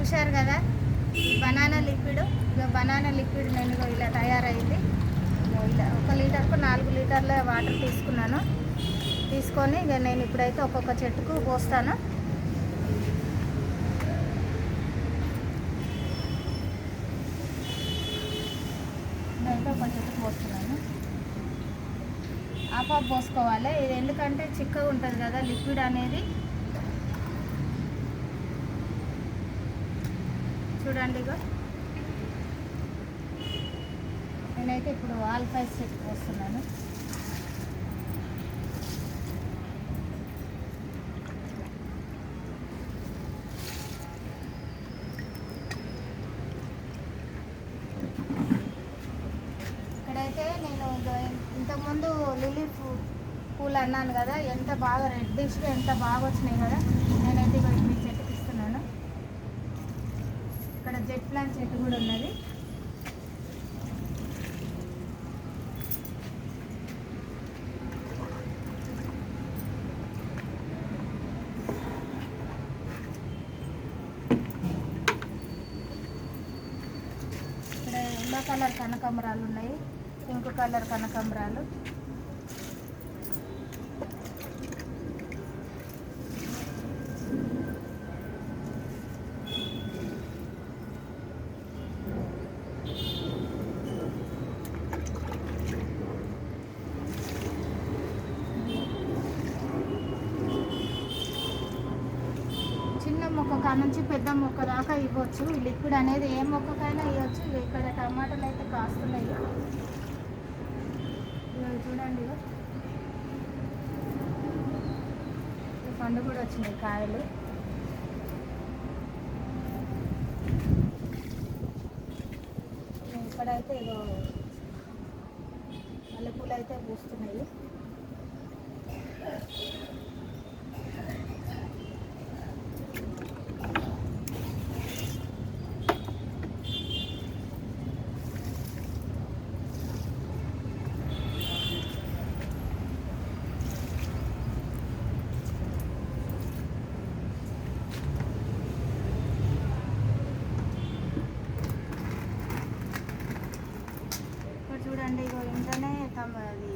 చూశారు కదా banana liquid. ఇక బనానా లిక్విడ్ నేను ఇలా తయారైంది. ఇలా 1 లీటర్కు 4 లీటర్ల వాటర్ తీసుకున్నాను. తీసుకొని ఇక నేను ఇప్పుడైతే ఒక్కొక్క చెట్టుకు పోస్తాను. ఇదైతే ఒక చెట్టుకు పోస్తున్నాను. ఆఫ్ పోసుకోవాలి. ఇది ఎందుకంటే చిక్కగా ఉంటుంది కదా లిక్విడ్ అనేది. చూడండి ఇగో నేనైతే ఇప్పుడు ఆల్ ఫైవ్ చెట్టు పోస్తున్నాను. ఇక్కడైతే నేను ఇంతకుముందు లిల్లీ పూలు అన్నాను కదా, ఎంత బాగా రెడ్డిష్గా ఎంత బాగా వచ్చినాయి కదా. నేనైతే ఇక ఈ చెట్టుకి ఇస్తున్నాను. ఇక్కడ జెట్ ప్లాంట్ చెట్టు కూడా ఉన్నది. ఇక్కడ ఎల్లో కలర్ కనకాంబరాలు ఉన్నాయి, పింక్ కలర్ కనకాంబరాలు. చిన్న మొక్క కానుంచి పెద్ద మొక్క దాకా ఇవ్వచ్చు. ఈ లిక్విడ్ అనేది ఏ మొక్కకైనా ఇవ్వచ్చు. ఇక్కడ టమాటాలు అయితే కాస్తున్నాయి. ఇవి చూడండి, పండు కూడా వచ్చినాయి కాయలు. ఇక్కడైతే ఇగో మల్లెపూలు అయితే పూస్తున్నాయి. చూడండి ఇగో ఇంట్లోనే అది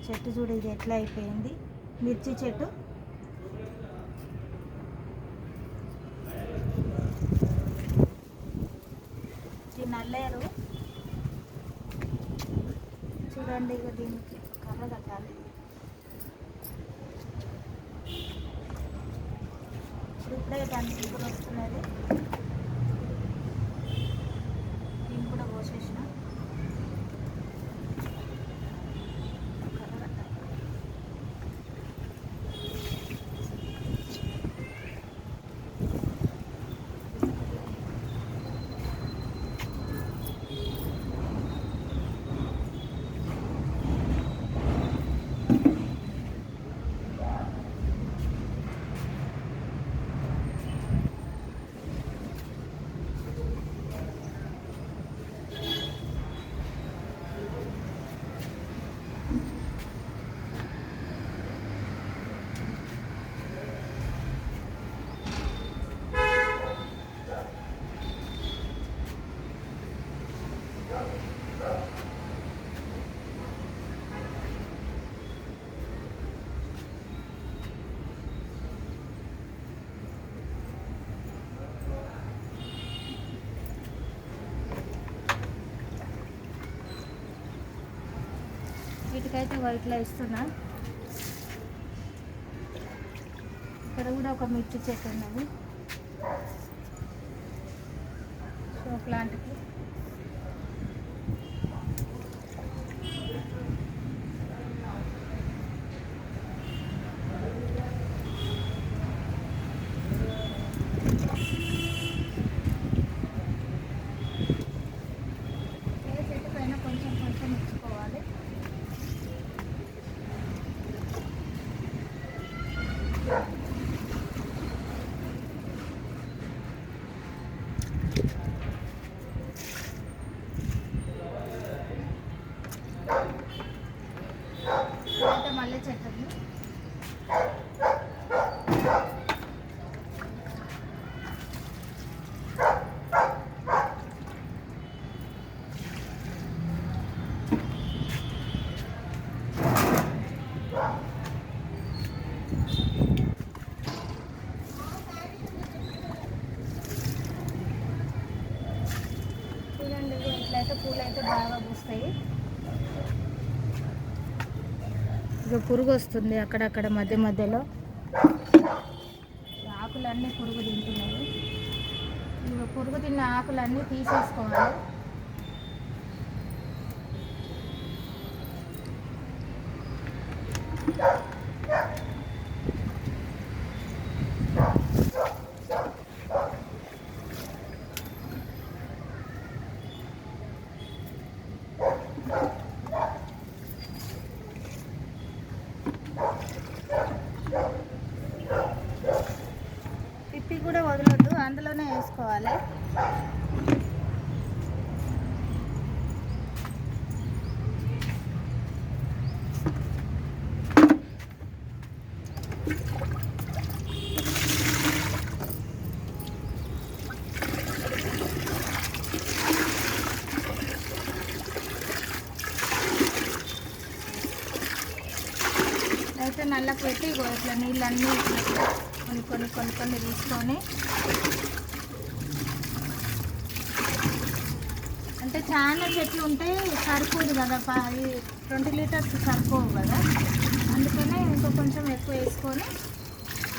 చెట్టు చూడు, ఇది ఎట్లా అయిపోయింది. మిర్చి చెట్టు. ఇది నల్లేరు. చూడండి ఇక దీనికి కర్ర కట్టాలి. ఇప్పుడే దానికి ఇప్పుడు వస్తున్నది. దీన్ని కూడా పోసేసిన. వీటికైతే వైట్లో ఇస్తున్నా. ఇక్కడ కూడా ఒక మిర్చి చెట్టు ఉన్నది షో ప్లాంట్కి. చెట్టు పైన కొంచెం కొంచెం ఇచ్చుకోవాలి. ఇక పురుగు వస్తుంది అక్కడక్కడ మధ్య మధ్యలో, ఆకులన్నీ పురుగు తింటున్నాయి. ఇక పురుగు తిన్న ఆకులన్నీ తీసేసుకోవాలి. పిప్పి కూడా వదలొద్దు, అందులోనే వేసుకోవాలి. అయితే నల్లకి పెట్టి ఇట్లా నీళ్ళన్నీ కొన్ని తీసుకొని, అంటే చాలా చెట్లు ఉంటే సరిపోదు కదా, 20 లీటర్స్ సరిపోవు కదా, అందుకనే ఇంకో కొంచెం ఎక్కువ వేసుకొని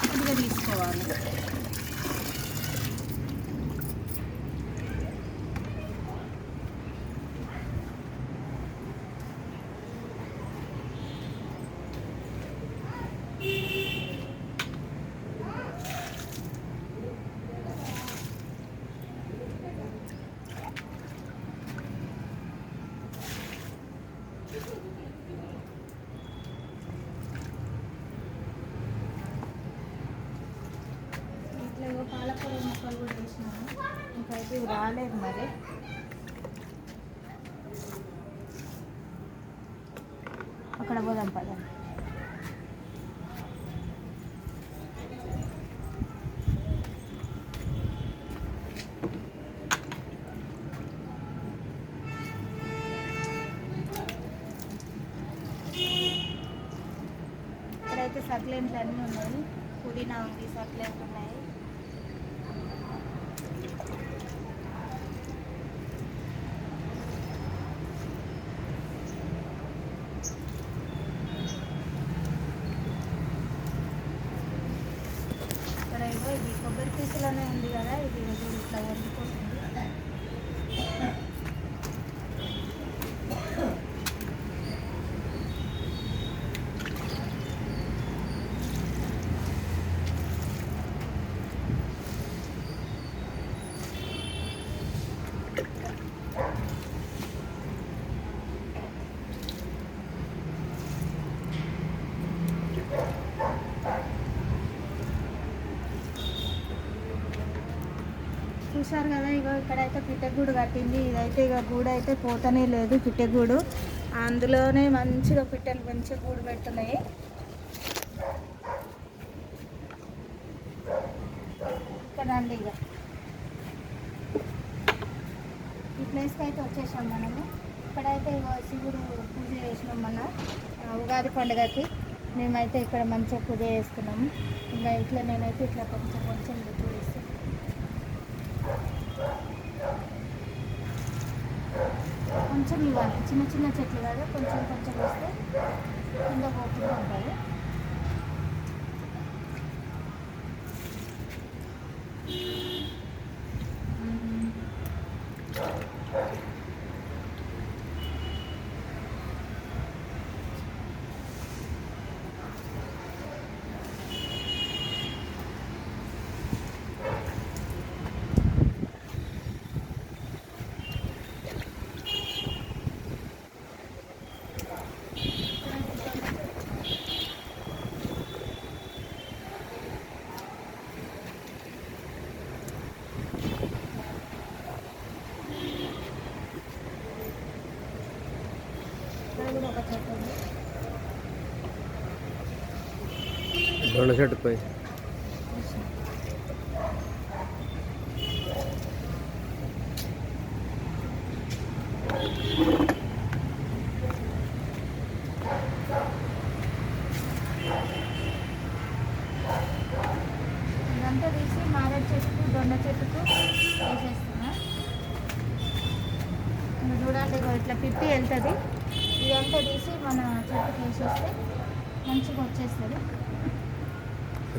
కొద్దిగా తీసుకోవాలి. ఇట్లా పాలకూర ముక్కలు కూడా వేసినాము, ఇంకైతే ఇవి రాలేదు మరి. అక్కడ పోదాం పదండి. ఇక్కడైతే సక్లెంట్లు అన్నీ ఉన్నాయి, పుదీనా ఉంది, సక్లెంట్ ఉన్నాయి. ఇక్కడ ఏదో ఇది కొబ్బరి పీసులోనే ఉంది కదా, ఇది ఇట్లా వండిపోతుంది. చూసారు కదా, ఇగో ఇక్కడైతే పిట్టగూడు కట్టింది. ఇదైతే ఇక గూడు అయితే పోతనే లేదు, పిట్టగూడు. అందులోనే మంచిగా పిట్టలు మంచిగా గూడు పెడుతున్నాయి. కదండి, ఇక ఈ ప్లేస్కి అయితే వచ్చేసాం మనము. ఇక్కడైతే శివుడు పూజ చేసినాం మన ఉగాది పండుగకి. మేమైతే ఇక్కడ మంచిగా పూజ చేసుకున్నాము. ఇంకా ఇట్లా నేనైతే ఇట్లా కొంచెం చూపిస్తాను. కొంచెం ఇవ్వాలి, చిన్న చిన్న చెట్లు కదా, కొంచెం వేస్తే కింద పోకుండా ఉంటాయి. దొండ చెట్టు పోయి ఇదంతా తీసి మారేడు చెట్టుకు దొండ చెట్టుకు వేసేస్తున్నా. ఇంకా చూడండి, ఇట్లా పిప్పి వెళ్తుంది. ఇదంతా తీసి మన చెట్టుకు వేసేస్తే మంచిగా వచ్చేస్తుంది.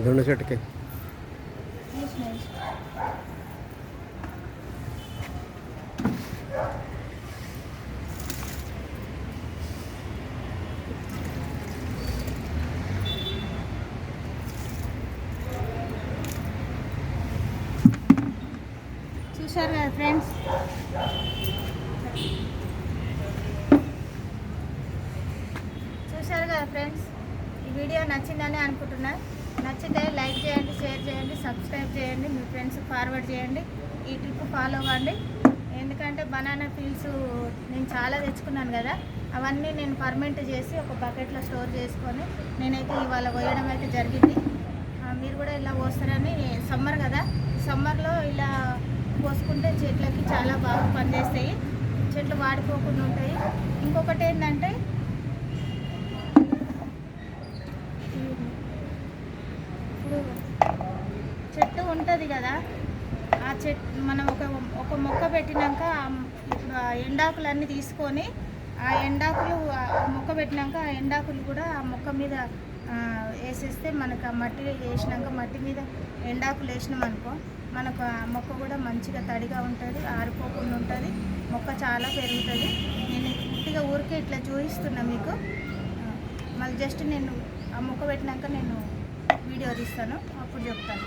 దొండ చెట్టుకి చూశారు కదా ఫ్రెండ్స్, ఈ వీడియో నచ్చిందని అనుకుంటున్నా. నచ్చితే లైక్ చేయండి, షేర్ చేయండి, సబ్స్క్రైబ్ చేయండి, మీ ఫ్రెండ్స్కి ఫార్వర్డ్ చేయండి. ఈ ట్రిప్ ఫాలో అవ్వండి. ఎందుకంటే బనానా పీల్స్ నేను చాలా తెచ్చుకున్నాను కదా, అవన్నీ నేను ఫర్మెంట్ చేసి ఒక బకెట్లో స్టోర్ చేసుకొని నేనైతే ఇవాళ పోయడం అయితే జరిగింది. మీరు కూడా ఇలా పోస్తారని, సమ్మర్ కదా, సమ్మర్లో ఇలా పోసుకుంటే చెట్లకి చాలా బాగా పనిచేస్తాయి, చెట్లు వాడిపోకుండా ఉంటాయి. ఇంకొకటి ఏంటంటే ఇప్పుడు చెట్టు ఉంటుంది కదా, ఆ చెట్టు మనం ఒక మొక్క పెట్టినాక ఇప్పుడు ఆ ఎండాకులన్నీ తీసుకొని ఆ ఎండాకులు మొక్క పెట్టినాక ఆ ఎండాకులు కూడా ఆ మొక్క మీద వేసేస్తే మనకు ఆ మట్టి వేసినాక మట్టి మీద ఎండాకులు వేసినాం అనుకో, మనకు ఆ మొక్క కూడా మంచిగా తడిగా ఉంటుంది, ఆరిపోకుండా ఉంటుంది, మొక్క చాలా పెరుగుతుంది. నేను పూర్తిగా ఊరికే ఇట్లా చూపిస్తున్నా మీకు. మళ్ళీ జస్ట్ నేను ఆ మొక్క పెట్టినాక నేను వీడియో తీస్తాను, అప్పుడు చెప్తాను.